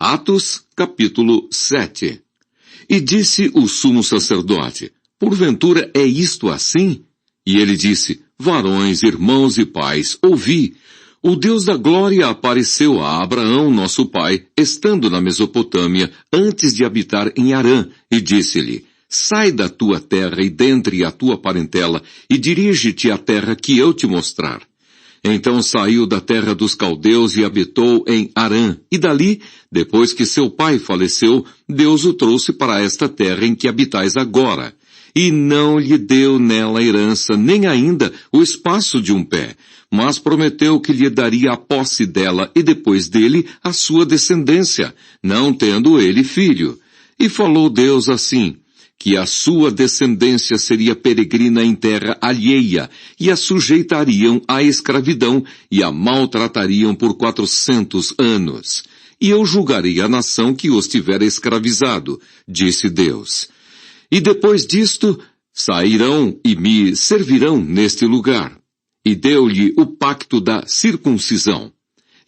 Atos, capítulo 7. E disse o sumo sacerdote: porventura é isto assim? E ele disse: varões, irmãos e pais, ouvi. O Deus da glória apareceu a Abraão, nosso pai, estando na Mesopotâmia, antes de habitar em Harã, e disse-lhe: sai da tua terra e dentre a tua parentela, e dirige-te à terra que eu te mostrar. Então saiu da terra dos caldeus e habitou em Harã, e dali, depois que seu pai faleceu, Deus o trouxe para esta terra em que habitais agora. E não lhe deu nela herança, nem ainda o espaço de um pé, mas prometeu que lhe daria a posse dela e depois dele a sua descendência, não tendo ele filho. E falou Deus assim: que a sua descendência seria peregrina em terra alheia, e a sujeitariam à escravidão, e a maltratariam por 400 anos. E eu julgarei a nação que os tiver escravizado, disse Deus. E depois disto, sairão e me servirão neste lugar. E deu-lhe o pacto da circuncisão.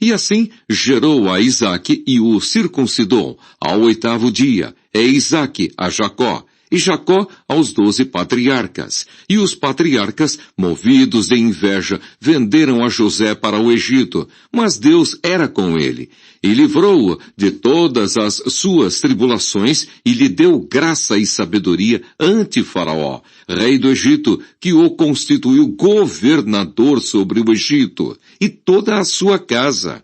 E assim gerou a Isaque e o circuncidou ao 8º dia, Isaque a Jacó, e Jacó aos 12 patriarcas. E os patriarcas, movidos de inveja, venderam a José para o Egito, mas Deus era com ele, e livrou-o de todas as suas tribulações, e lhe deu graça e sabedoria ante Faraó, rei do Egito, que o constituiu governador sobre o Egito, e toda a sua casa.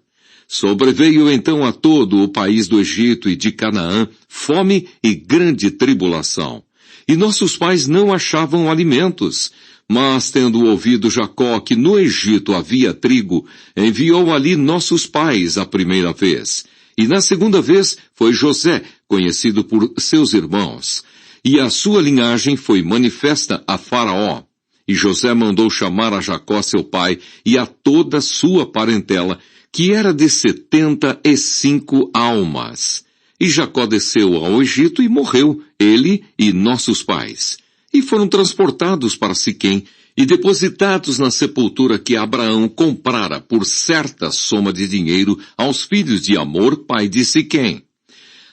Sobreveio então a todo o país do Egito e de Canaã fome e grande tribulação. E nossos pais não achavam alimentos. Mas tendo ouvido Jacó que no Egito havia trigo, enviou ali nossos pais a primeira vez. E na segunda vez foi José, conhecido por seus irmãos. E a sua linhagem foi manifesta a Faraó. E José mandou chamar a Jacó seu pai e a toda sua parentela, que era de 75 almas. E Jacó desceu ao Egito e morreu, ele e nossos pais. E foram transportados para Siquém e depositados na sepultura que Abraão comprara por certa soma de dinheiro aos filhos de Amor, pai de Siquém.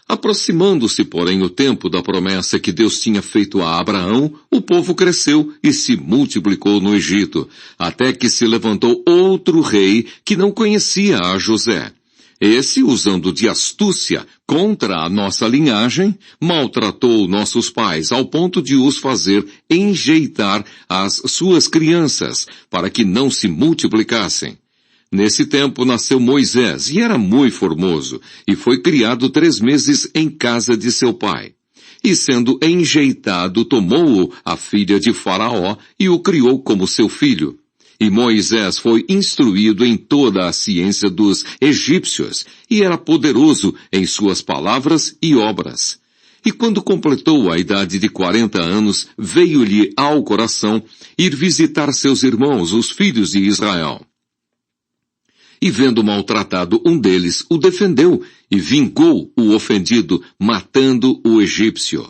Aproximando-se, porém, o tempo da promessa que Deus tinha feito a Abraão, o povo cresceu e se multiplicou no Egito, até que se levantou outro rei que não conhecia a José. Esse, usando de astúcia contra a nossa linhagem, maltratou nossos pais ao ponto de os fazer enjeitar as suas crianças, para que não se multiplicassem. Nesse tempo nasceu Moisés, e era muito formoso, e foi criado 3 meses em casa de seu pai. E sendo enjeitado, tomou-o a filha de Faraó, e o criou como seu filho. E Moisés foi instruído em toda a ciência dos egípcios, e era poderoso em suas palavras e obras. E quando completou a idade de 40 anos, veio-lhe ao coração ir visitar seus irmãos, os filhos de Israel. E vendo maltratado um deles, o defendeu e vingou o ofendido, matando o egípcio.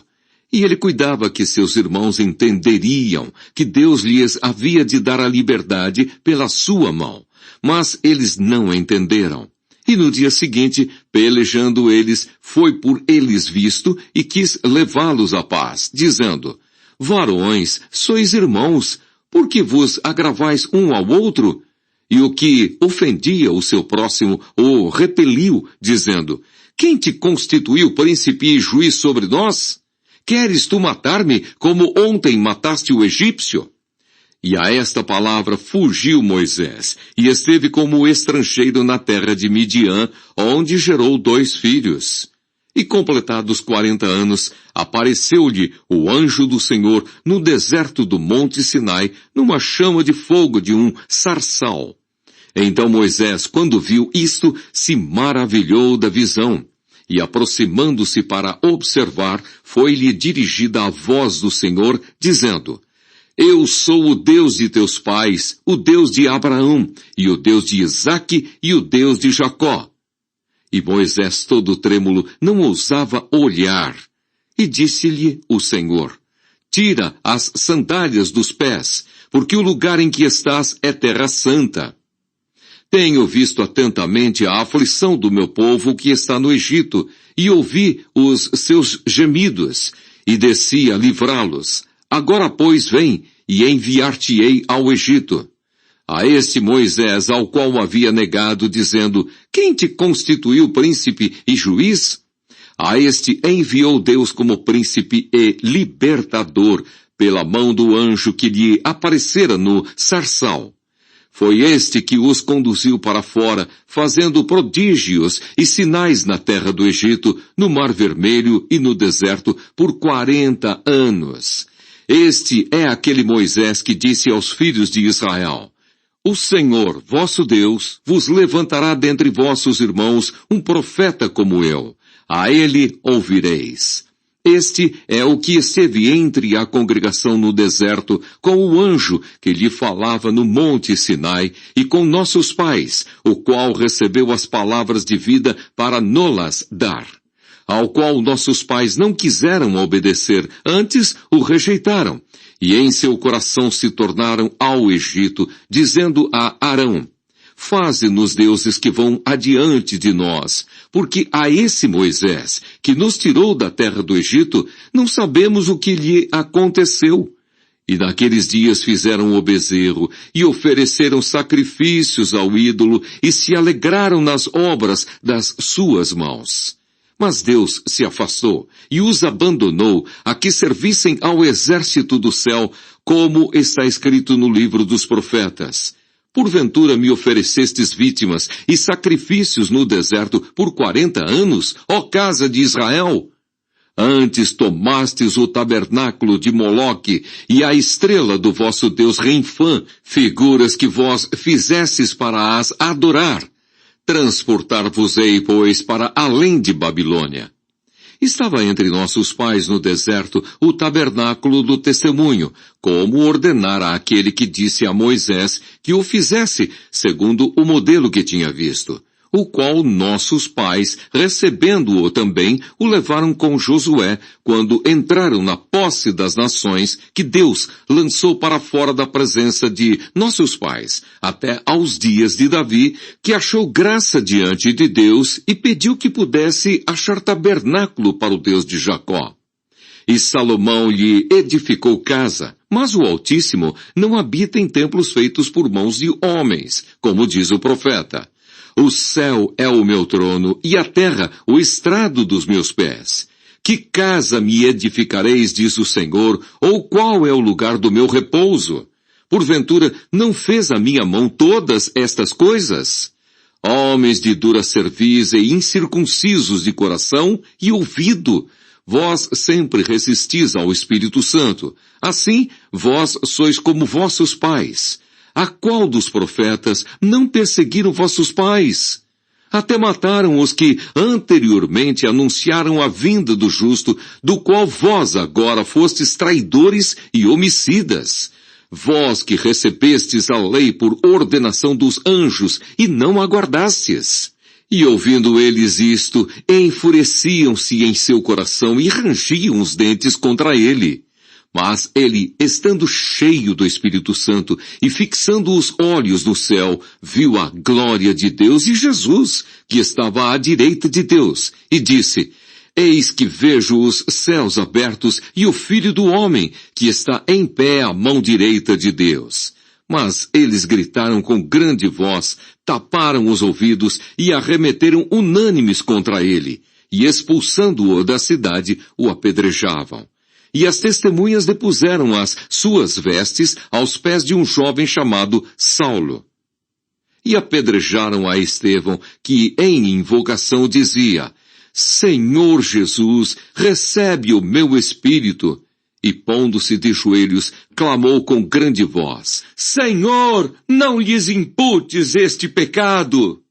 E ele cuidava que seus irmãos entenderiam que Deus lhes havia de dar a liberdade pela sua mão. Mas eles não entenderam. E no dia seguinte, pelejando eles, foi por eles visto e quis levá-los à paz, dizendo: varões, sois irmãos, por que vos agravais um ao outro? E o que ofendia o seu próximo o repeliu, dizendo: quem te constituiu príncipe e juiz sobre nós? Queres tu matar-me como ontem mataste o egípcio? E a esta palavra fugiu Moisés, e esteve como estrangeiro na terra de Midian, onde gerou 2 filhos. E completados 40 anos, apareceu-lhe o anjo do Senhor no deserto do Monte Sinai, numa chama de fogo de um sarçal. Então Moisés, quando viu isto, se maravilhou da visão. E aproximando-se para observar, foi-lhe dirigida a voz do Senhor, dizendo: eu sou o Deus de teus pais, o Deus de Abraão, e o Deus de Isaque, e o Deus de Jacó. E Moisés, todo trêmulo, não ousava olhar. E disse-lhe o Senhor: tira as sandálias dos pés, porque o lugar em que estás é terra santa. Tenho visto atentamente a aflição do meu povo que está no Egito, e ouvi os seus gemidos, e desci a livrá-los. Agora, pois, vem, e enviar-te-ei ao Egito. A este Moisés, ao qual havia negado, dizendo, quem te constituiu príncipe e juiz? A este enviou Deus como príncipe e libertador, pela mão do anjo que lhe aparecera no sarçal. Foi este que os conduziu para fora, fazendo prodígios e sinais na terra do Egito, no Mar Vermelho e no deserto, por 40 anos. Este é aquele Moisés que disse aos filhos de Israel, o Senhor, vosso Deus, vos levantará dentre vossos irmãos um profeta como eu. A ele ouvireis. Este é o que esteve entre a congregação no deserto, com o anjo que lhe falava no monte Sinai, e com nossos pais, o qual recebeu as palavras de vida para nolas dar. Ao qual nossos pais não quiseram obedecer, antes o rejeitaram, e em seu coração se tornaram ao Egito, dizendo a Arão, faze-nos deuses que vão adiante de nós, porque a esse Moisés, que nos tirou da terra do Egito, não sabemos o que lhe aconteceu. E naqueles dias fizeram o bezerro, e ofereceram sacrifícios ao ídolo, e se alegraram nas obras das suas mãos. Mas Deus se afastou, e os abandonou, a que servissem ao exército do céu, como está escrito no livro dos profetas. Porventura me oferecestes vítimas e sacrifícios no deserto por 40 anos, ó casa de Israel? Antes tomastes o tabernáculo de Moloque e a estrela do vosso Deus Renfã, figuras que vós fizestes para as adorar. Transportar-vos-ei, pois, para além de Babilônia. Estava entre nossos pais no deserto o tabernáculo do testemunho, como ordenara aquele que disse a Moisés que o fizesse, segundo o modelo que tinha visto, o qual nossos pais, recebendo-o também, o levaram com Josué, quando entraram na posse das nações que Deus lançou para fora da presença de nossos pais, até aos dias de Davi, que achou graça diante de Deus e pediu que pudesse achar tabernáculo para o Deus de Jacó. E Salomão lhe edificou casa, mas o Altíssimo não habita em templos feitos por mãos de homens, como diz o profeta. O céu é o meu trono, e a terra o estrado dos meus pés. Que casa me edificareis, diz o Senhor, ou qual é o lugar do meu repouso? Porventura, não fez a minha mão todas estas coisas? Homens de dura cerviz e incircuncisos de coração e ouvido, vós sempre resistis ao Espírito Santo. Assim, vós sois como vossos pais. A qual dos profetas não perseguiram vossos pais? Até mataram os que anteriormente anunciaram a vinda do justo, do qual vós agora fostes traidores e homicidas. Vós que recebestes a lei por ordenação dos anjos e não aguardastes. E ouvindo eles isto, enfureciam-se em seu coração e rangiam os dentes contra ele. Mas ele, estando cheio do Espírito Santo e fixando os olhos no céu, viu a glória de Deus e Jesus, que estava à direita de Deus, e disse, eis que vejo os céus abertos e o Filho do Homem, que está em pé à mão direita de Deus. Mas eles gritaram com grande voz, taparam os ouvidos e arremeteram unânimes contra ele, e expulsando-o da cidade, o apedrejavam. E as testemunhas depuseram as suas vestes aos pés de um jovem chamado Saulo. E apedrejaram a Estevão, que em invocação dizia, Senhor Jesus, recebe o meu espírito. E pondo-se de joelhos, clamou com grande voz, Senhor, não lhes imputes este pecado.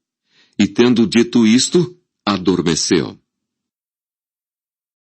E tendo dito isto, adormeceu.